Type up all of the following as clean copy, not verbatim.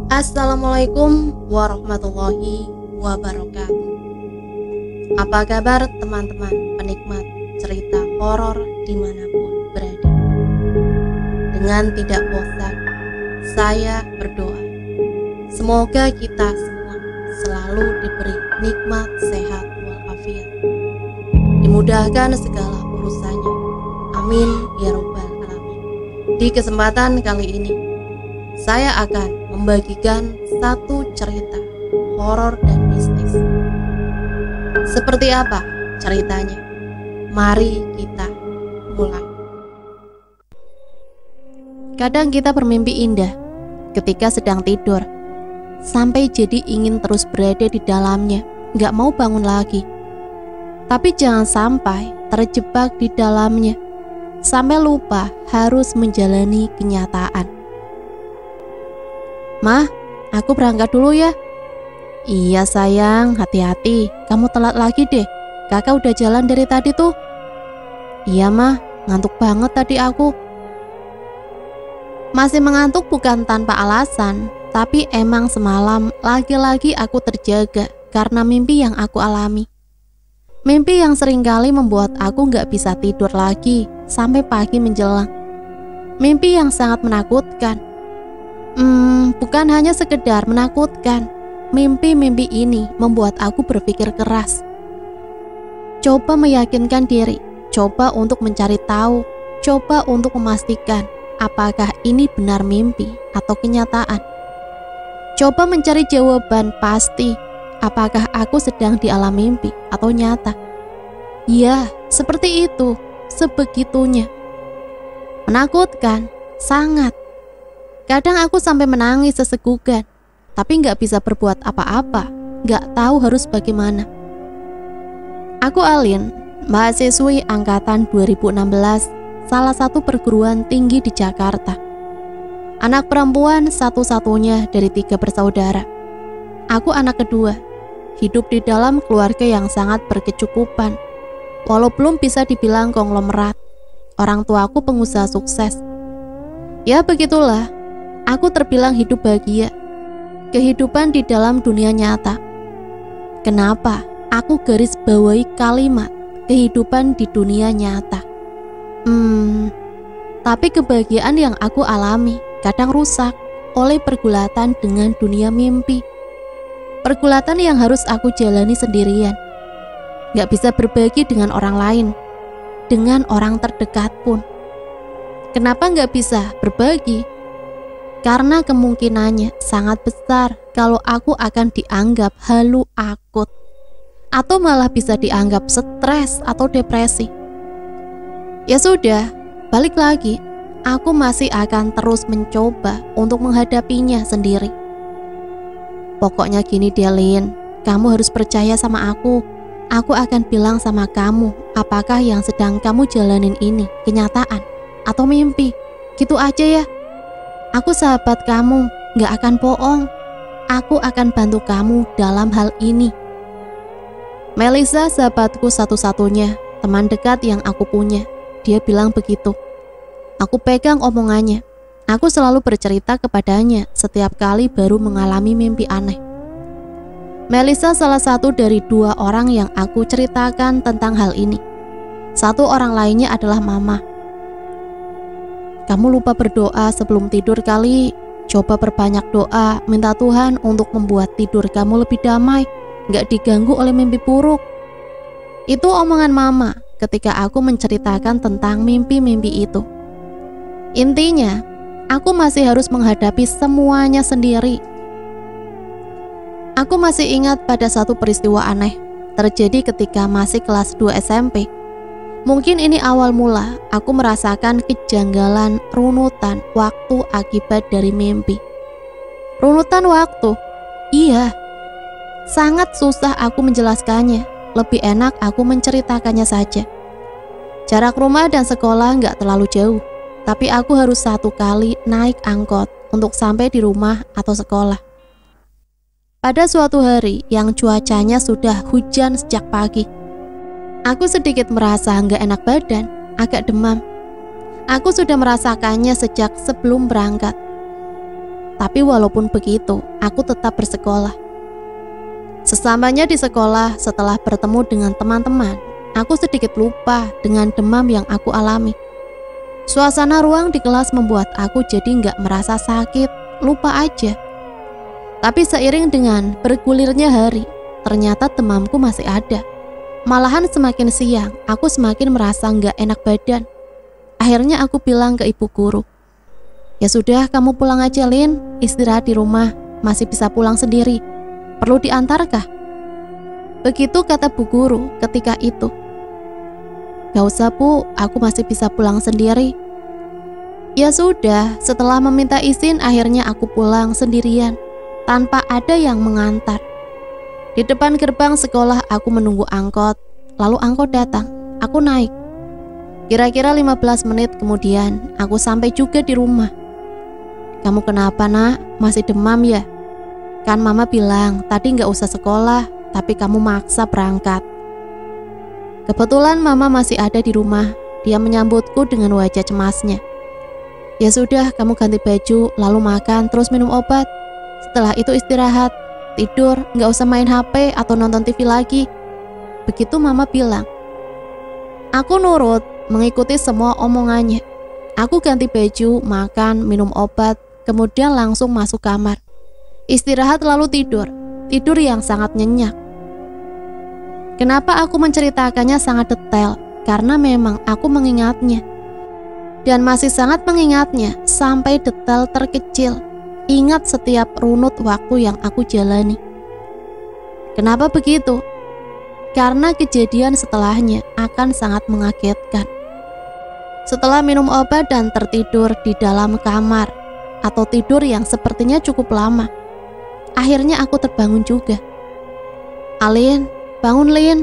Assalamualaikum warahmatullahi wabarakatuh. Apa kabar teman-teman penikmat cerita horor dimanapun berada? Dengan tidak bosan, saya berdoa semoga kita semua selalu diberi nikmat sehat walafiat, dimudahkan segala urusannya. Amin ya rabbal alamin. Di kesempatan kali ini saya akan membagikan satu cerita horor dan mistis. Seperti apa ceritanya? Mari kita mulai. Kadang kita bermimpi indah ketika sedang tidur, sampai jadi ingin terus berada di dalamnya, gak mau bangun lagi. Tapi jangan sampai terjebak di dalamnya, sampai lupa harus menjalani kenyataan. Mah, aku berangkat dulu ya. Iya sayang, hati-hati, kamu telat lagi deh. Kakak udah jalan dari tadi tuh. Iya mah, ngantuk banget tadi aku. Masih mengantuk bukan tanpa alasan, tapi emang semalam lagi-lagi aku terjaga karena mimpi yang aku alami. Mimpi yang seringkali membuat aku gak bisa tidur lagi sampai pagi menjelang. Mimpi yang sangat menakutkan. Bukan hanya sekedar menakutkan. Mimpi-mimpi ini membuat aku berpikir keras. Coba meyakinkan diri, coba untuk mencari tahu, coba untuk memastikan apakah ini benar mimpi atau kenyataan. Coba mencari jawaban pasti, apakah aku sedang di alam mimpi atau nyata. Ya, seperti itu, sebegitunya. Menakutkan, sangat. Kadang aku sampai menangis sesegukan, tapi gak bisa berbuat apa-apa, gak tahu harus bagaimana. Aku Alin, mahasiswi angkatan 2016, salah satu perguruan tinggi di Jakarta. Anak perempuan satu-satunya dari 3 bersaudara. Aku anak kedua, hidup di dalam keluarga yang sangat berkecukupan. Walau belum bisa dibilang konglomerat, orang tuaku pengusaha sukses. Ya begitulah. Aku terbilang hidup bahagia, kehidupan di dalam dunia nyata. Kenapa aku garis bawahi kalimat kehidupan di dunia nyata? Tapi kebahagiaan yang aku alami kadang rusak oleh pergulatan dengan dunia mimpi. Pergulatan yang harus aku jalani sendirian. Gak bisa berbagi dengan orang lain, dengan orang terdekat pun. Kenapa gak bisa berbagi? Karena kemungkinannya sangat besar kalau aku akan dianggap halu akut, atau malah bisa dianggap stres atau depresi. Ya sudah, balik lagi, aku masih akan terus mencoba untuk menghadapinya sendiri. Pokoknya gini Delin, kamu harus percaya sama aku. Aku akan bilang sama kamu apakah yang sedang kamu jalanin ini kenyataan atau mimpi. Gitu aja ya. Aku sahabat kamu, gak akan bohong. Aku akan bantu kamu dalam hal ini. Melisa sahabatku satu-satunya, teman dekat yang aku punya. Dia bilang begitu. Aku pegang omongannya. Aku selalu bercerita kepadanya setiap kali baru mengalami mimpi aneh. Melisa salah satu dari 2 orang yang aku ceritakan tentang hal ini. Satu orang lainnya adalah Mama. Kamu lupa berdoa sebelum tidur kali. Coba perbanyak doa, minta Tuhan untuk membuat tidur kamu lebih damai, gak diganggu oleh mimpi buruk. Itu omongan Mama ketika aku menceritakan tentang mimpi-mimpi itu. Intinya, aku masih harus menghadapi semuanya sendiri. Aku masih ingat pada satu peristiwa aneh terjadi ketika masih kelas 2 SMP. Mungkin ini awal mula aku merasakan kejanggalan runutan waktu akibat dari mimpi. Runutan waktu? Iya. Sangat susah aku menjelaskannya. Lebih enak aku menceritakannya saja. Jarak rumah dan sekolah gak terlalu jauh, tapi aku harus 1 kali naik angkot untuk sampai di rumah atau sekolah. Pada suatu hari yang cuacanya sudah hujan sejak pagi, aku sedikit merasa nggak enak badan, agak demam. Aku sudah merasakannya sejak sebelum berangkat. Tapi walaupun begitu, aku tetap bersekolah. Sesamanya di sekolah, setelah bertemu dengan teman-teman, aku sedikit lupa dengan demam yang aku alami. Suasana ruang di kelas membuat aku jadi nggak merasa sakit, lupa aja. Tapi seiring dengan bergulirnya hari, ternyata demamku masih ada. Malahan semakin siang, aku semakin merasa nggak enak badan. Akhirnya aku bilang ke ibu guru, "Ya sudah, kamu pulang aja, Lin. Istirahat di rumah, masih bisa pulang sendiri. Perlu diantarkah?" Begitu kata bu guru ketika itu. "Gak usah, Bu, aku masih bisa pulang sendiri." Ya sudah, setelah meminta izin, akhirnya aku pulang sendirian, tanpa ada yang mengantar. Di depan gerbang sekolah aku menunggu angkot, lalu angkot datang, aku naik. Kira-kira 15 menit kemudian, aku sampai juga di rumah. "Kamu kenapa, Nak? Masih demam ya? Kan Mama bilang tadi gak usah sekolah, tapi kamu maksa berangkat." Kebetulan Mama masih ada di rumah. Dia menyambutku dengan wajah cemasnya. "Ya sudah, kamu ganti baju, lalu makan, terus minum obat. Setelah itu istirahat, tidur, gak usah main HP atau nonton TV lagi." Begitu Mama bilang. Aku nurut, mengikuti semua omongannya. Aku ganti baju, makan, minum obat, kemudian langsung masuk kamar. Istirahat lalu tidur yang sangat nyenyak. Kenapa aku menceritakannya sangat detail? Karena memang aku mengingatnya. Dan masih sangat mengingatnya sampai detail terkecil. Ingat setiap runut waktu yang aku jalani. Kenapa begitu? Karena kejadian setelahnya akan sangat mengagetkan. Setelah minum obat dan tertidur di dalam kamar, atau tidur yang sepertinya cukup lama, akhirnya aku terbangun juga. "Alin, bangun Lin,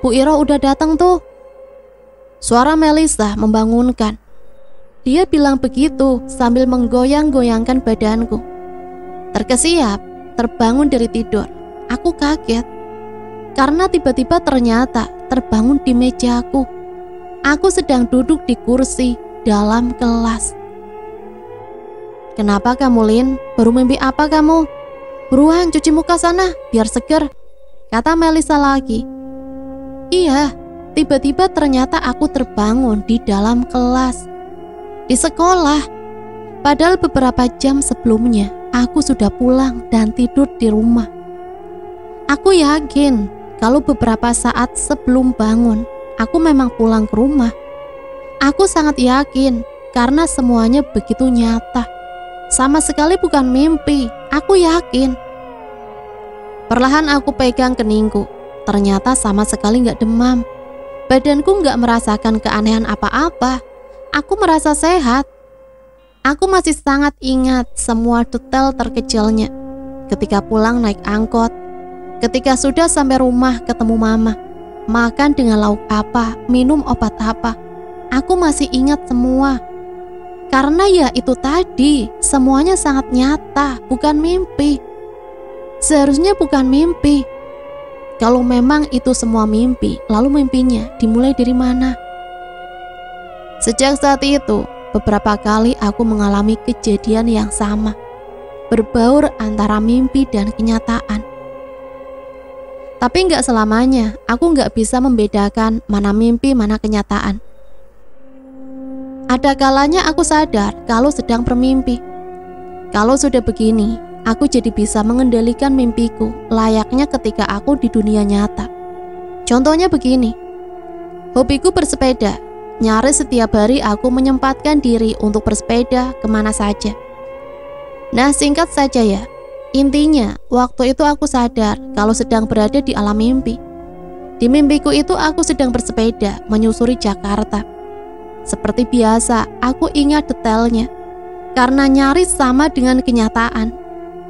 Bu Iro udah datang tuh." Suara Melisa membangunkan. Dia bilang begitu sambil menggoyang-goyangkan badanku. Terkesiap, terbangun dari tidur. Aku kaget karena tiba-tiba ternyata terbangun di mejaku. Aku sedang duduk di kursi dalam kelas. "Kenapa kamu, Lin? Baru mimpi apa kamu? Buruan cuci muka sana biar seger," kata Melisa lagi. Iya, tiba-tiba ternyata aku terbangun di dalam kelas, di sekolah. Padahal beberapa jam sebelumnya aku sudah pulang dan tidur di rumah. Aku yakin kalau beberapa saat sebelum bangun, aku memang pulang ke rumah. Aku sangat yakin karena semuanya begitu nyata. Sama sekali bukan mimpi, aku yakin. Perlahan aku pegang keningku. Ternyata sama sekali gak demam. Badanku gak merasakan keanehan apa-apa. Aku merasa sehat. Aku masih sangat ingat semua detail terkecilnya. Ketika pulang naik angkot, ketika sudah sampai rumah ketemu Mama, makan dengan lauk apa, minum obat apa, aku masih ingat semua. Karena ya itu tadi, semuanya sangat nyata, bukan mimpi. Seharusnya bukan mimpi. Kalau memang itu semua mimpi, lalu mimpinya dimulai dari mana? Sejak saat itu, beberapa kali aku mengalami kejadian yang sama, berbaur antara mimpi dan kenyataan. Tapi nggak selamanya, aku nggak bisa membedakan mana mimpi, mana kenyataan. Ada kalanya aku sadar kalau sedang bermimpi. Kalau sudah begini, aku jadi bisa mengendalikan mimpiku layaknya ketika aku di dunia nyata. Contohnya begini, hobiku bersepeda. Nyaris setiap hari aku menyempatkan diri untuk bersepeda kemana saja. Nah, singkat saja ya, intinya waktu itu aku sadar kalau sedang berada di alam mimpi. Di mimpiku itu aku sedang bersepeda menyusuri Jakarta. Seperti biasa, aku ingat detailnya karena nyaris sama dengan kenyataan.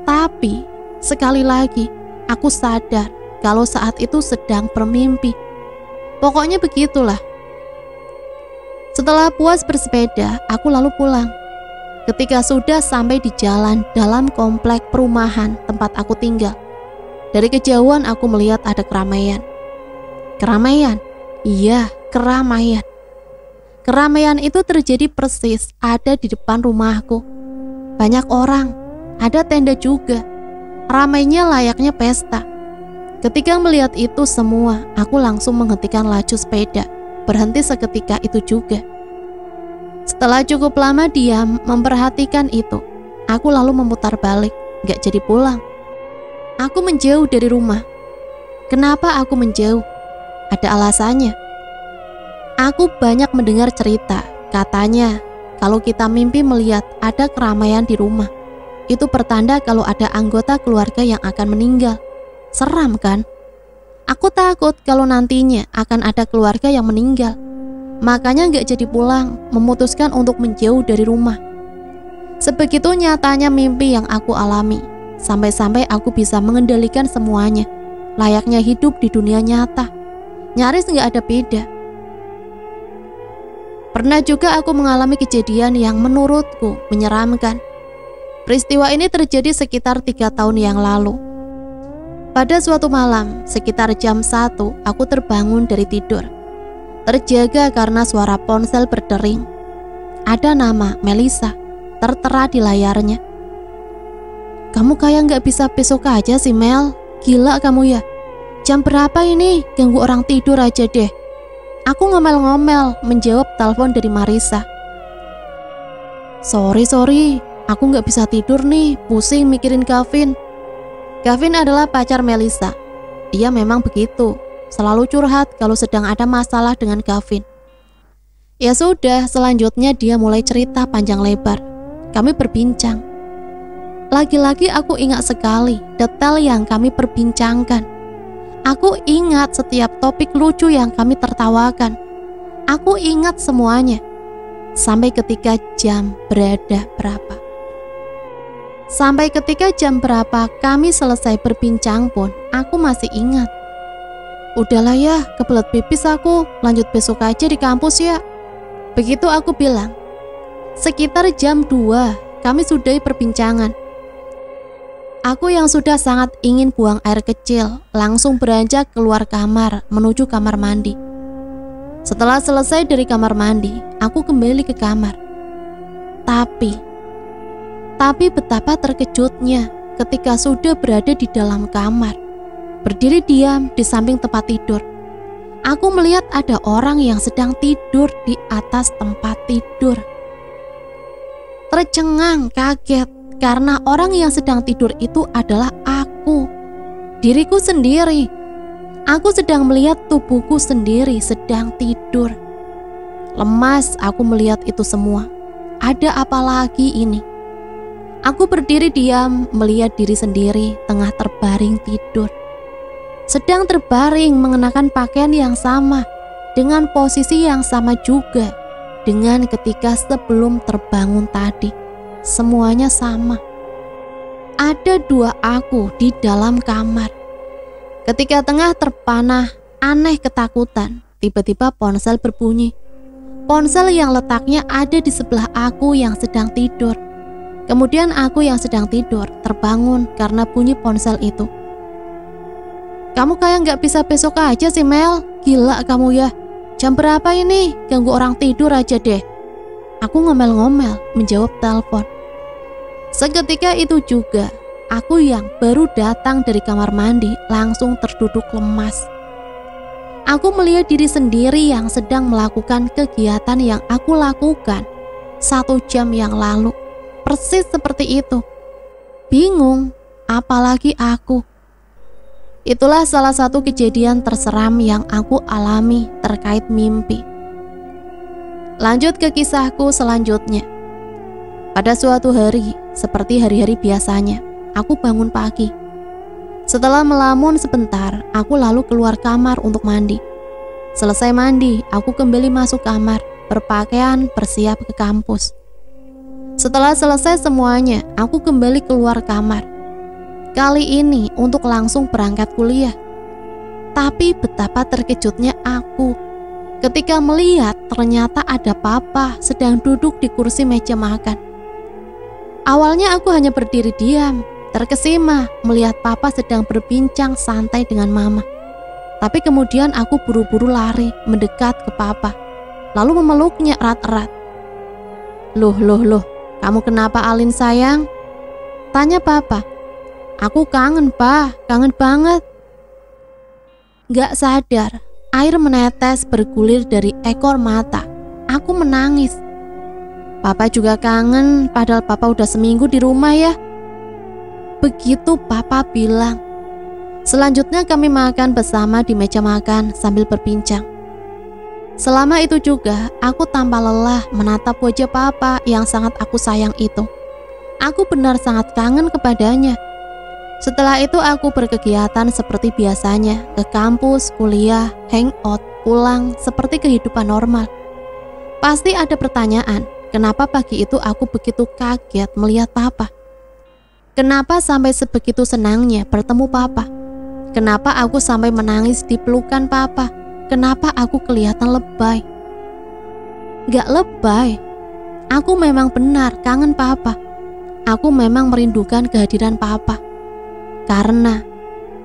Tapi sekali lagi aku sadar kalau saat itu sedang bermimpi. Pokoknya begitulah. Setelah puas bersepeda, aku lalu pulang. Ketika sudah sampai di jalan dalam komplek perumahan tempat aku tinggal, dari kejauhan aku melihat ada keramaian. Keramaian? Iya, keramaian. Keramaian itu terjadi persis ada di depan rumahku. Banyak orang, ada tenda juga. Ramainya layaknya pesta. Ketika melihat itu semua, aku langsung menghentikan laju sepeda, berhenti seketika itu juga. Setelah cukup lama diam memperhatikan itu, aku lalu memutar balik, gak jadi pulang. Aku menjauh dari rumah. Kenapa aku menjauh? Ada alasannya. Aku banyak mendengar cerita, katanya kalau kita mimpi melihat ada keramaian di rumah, itu pertanda kalau ada anggota keluarga yang akan meninggal. Seram kan? Aku takut kalau nantinya akan ada keluarga yang meninggal. Makanya gak jadi pulang, memutuskan untuk menjauh dari rumah. Sebegitu nyatanya mimpi yang aku alami, sampai-sampai aku bisa mengendalikan semuanya, layaknya hidup di dunia nyata. Nyaris gak ada beda. Pernah juga aku mengalami kejadian yang menurutku menyeramkan. Peristiwa ini terjadi sekitar 3 tahun yang lalu. Pada suatu malam, sekitar jam 1, aku terbangun dari tidur. Terjaga karena suara ponsel berdering. Ada nama Melisa tertera di layarnya. Kamu kayak gak bisa besok aja sih Mel. Gila kamu ya. Jam berapa ini? Ganggu orang tidur aja deh. Aku ngomel-ngomel menjawab telepon dari Marisa. Sorry, aku gak bisa tidur nih, pusing mikirin Gavin. Gavin adalah pacar Melisa. Dia memang begitu, selalu curhat kalau sedang ada masalah dengan Gavin. Ya sudah, selanjutnya dia mulai cerita panjang lebar. Kami berbincang. Lagi-lagi aku ingat sekali detail yang kami perbincangkan. Aku ingat setiap topik lucu yang kami tertawakan. Aku ingat semuanya. Sampai ketika jam berapa kami selesai berbincang pun aku masih ingat. Udahlah ya, kebelet pipis aku, lanjut besok aja di kampus ya. Begitu aku bilang. Sekitar jam 2 kami sudahi perbincangan. Aku yang sudah sangat ingin buang air kecil langsung beranjak keluar kamar menuju kamar mandi. Setelah selesai dari kamar mandi, aku kembali ke kamar. Tapi betapa terkejutnya ketika sudah berada di dalam kamar, berdiri diam di samping tempat tidur. Aku melihat ada orang yang sedang tidur di atas tempat tidur. Tercengang, kaget, karena orang yang sedang tidur itu adalah aku, diriku sendiri. Aku sedang melihat tubuhku sendiri sedang tidur. Lemas aku melihat itu semua. Ada apa lagi ini? Aku berdiri diam melihat diri sendiri tengah terbaring tidur. Sedang terbaring mengenakan pakaian yang sama, dengan posisi yang sama juga dengan ketika sebelum terbangun tadi. Semuanya sama. Ada 2 aku di dalam kamar. Ketika tengah terpana, aneh ketakutan, tiba-tiba ponsel berbunyi. Ponsel yang letaknya ada di sebelah aku yang sedang tidur. Kemudian aku yang sedang tidur terbangun karena bunyi ponsel itu. Kamu kayak gak bisa besok aja sih Mel. Gila kamu ya. Jam berapa ini? Ganggu orang tidur aja deh. Aku ngomel-ngomel menjawab telepon. Seketika itu juga, aku yang baru datang dari kamar mandi langsung terduduk lemas. Aku melihat diri sendiri yang sedang melakukan kegiatan yang aku lakukan 1 jam yang lalu. Persis seperti itu. Bingung, apalagi aku. Itulah salah satu kejadian terseram yang aku alami terkait mimpi. Lanjut ke kisahku selanjutnya. Pada suatu hari, seperti hari-hari biasanya, aku bangun pagi. Setelah melamun sebentar, aku lalu keluar kamar untuk mandi. Selesai mandi, aku kembali masuk kamar, berpakaian, bersiap ke kampus. Setelah selesai semuanya, aku kembali keluar kamar. Kali ini untuk langsung berangkat kuliah. Tapi betapa terkejutnya aku ketika melihat ternyata ada papa sedang duduk di kursi meja makan. Awalnya aku hanya berdiri diam, terkesima melihat papa sedang berbincang santai dengan mama. Tapi kemudian aku buru-buru lari mendekat ke papa, lalu memeluknya erat-erat. Loh, kamu kenapa Alin sayang? Tanya papa. Aku kangen, Pa, kangen banget. Gak sadar, air menetes bergulir dari ekor mata. Aku menangis. Papa juga kangen, padahal papa udah seminggu di rumah ya. Begitu papa bilang. Selanjutnya kami makan bersama di meja makan sambil berbincang. Selama itu juga, aku tanpa lelah menatap wajah papa yang sangat aku sayang itu. Aku benar sangat kangen kepadanya. Setelah itu aku berkegiatan seperti biasanya, ke kampus, kuliah, hangout, pulang, seperti kehidupan normal. Pasti ada pertanyaan, kenapa pagi itu aku begitu kaget melihat papa? Kenapa sampai sebegitu senangnya bertemu papa? Kenapa aku sampai menangis di pelukan papa? Kenapa aku kelihatan lebay? Gak lebay. Aku memang benar kangen papa. Aku memang merindukan kehadiran papa. Karena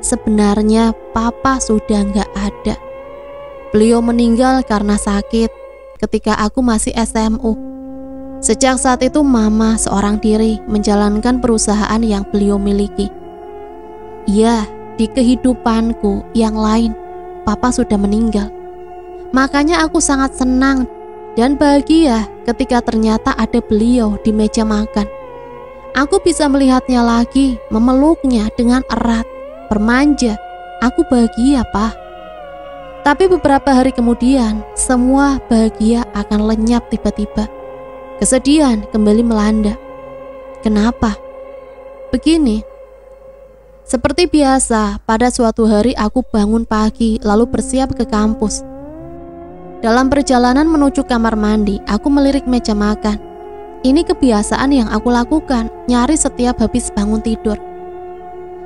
sebenarnya papa sudah gak ada. Beliau meninggal karena sakit ketika aku masih SMU. Sejak saat itu mama seorang diri menjalankan perusahaan yang beliau miliki. Iya, di kehidupanku yang lain, papa sudah meninggal. Makanya aku sangat senang dan bahagia ketika ternyata ada beliau di meja makan. Aku bisa melihatnya lagi, memeluknya dengan erat, bermanja. Aku bahagia, Pa. Tapi beberapa hari kemudian, semua bahagia akan lenyap tiba-tiba. Kesedihan kembali melanda. Kenapa? Begini. Seperti biasa, pada suatu hari aku bangun pagi lalu bersiap ke kampus. Dalam perjalanan menuju kamar mandi, aku melirik meja makan. Ini kebiasaan yang aku lakukan, nyaris setiap habis bangun tidur.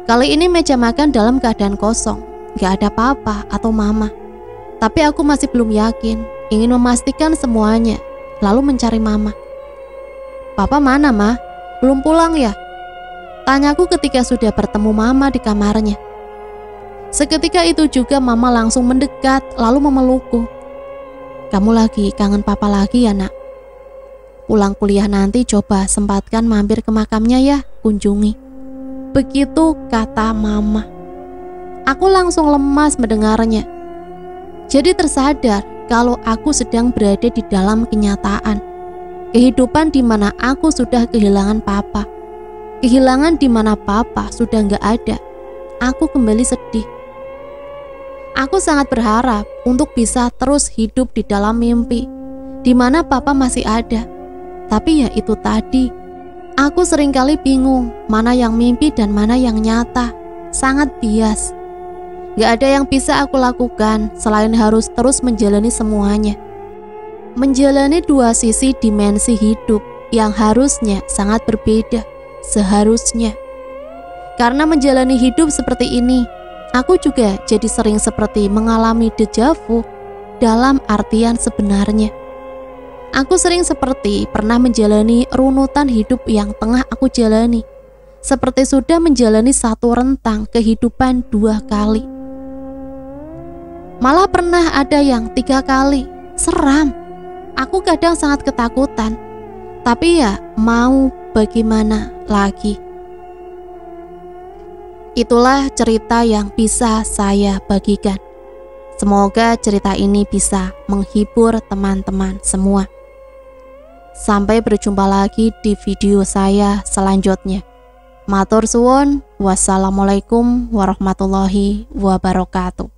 Kali ini meja makan dalam keadaan kosong, gak ada papa atau mama. Tapi aku masih belum yakin, ingin memastikan semuanya, lalu mencari mama. Papa mana, Ma? Belum pulang ya? Tanyaku ketika sudah bertemu mama di kamarnya. Seketika itu juga mama langsung mendekat lalu memelukku. Kamu lagi kangen papa lagi ya, Nak? Pulang kuliah nanti coba sempatkan mampir ke makamnya ya, kunjungi. Begitu kata mama. Aku langsung lemas mendengarnya. Jadi tersadar kalau aku sedang berada di dalam kenyataan. Kehidupan di mana aku sudah kehilangan papa. Kehilangan di mana papa sudah gak ada. Aku kembali sedih. Aku sangat berharap untuk bisa terus hidup di dalam mimpi, di mana papa masih ada. Tapi ya itu tadi, aku seringkali bingung mana yang mimpi dan mana yang nyata. Sangat bias. Gak ada yang bisa aku lakukan selain harus terus menjalani semuanya. Menjalani dua sisi dimensi hidup yang harusnya sangat berbeda. Seharusnya. Karena menjalani hidup seperti ini, aku juga jadi sering seperti mengalami deja vu dalam artian sebenarnya. Aku sering seperti pernah menjalani runutan hidup yang tengah aku jalani. Seperti sudah menjalani satu rentang kehidupan 2 kali. Malah pernah ada yang 3 kali. Seram. Aku kadang sangat ketakutan. Tapi ya mau bagaimana lagi. Itulah cerita yang bisa saya bagikan. Semoga cerita ini bisa menghibur teman-teman semua. Sampai berjumpa lagi di video saya selanjutnya. Matur suwun, wassalamualaikum warahmatullahi wabarakatuh.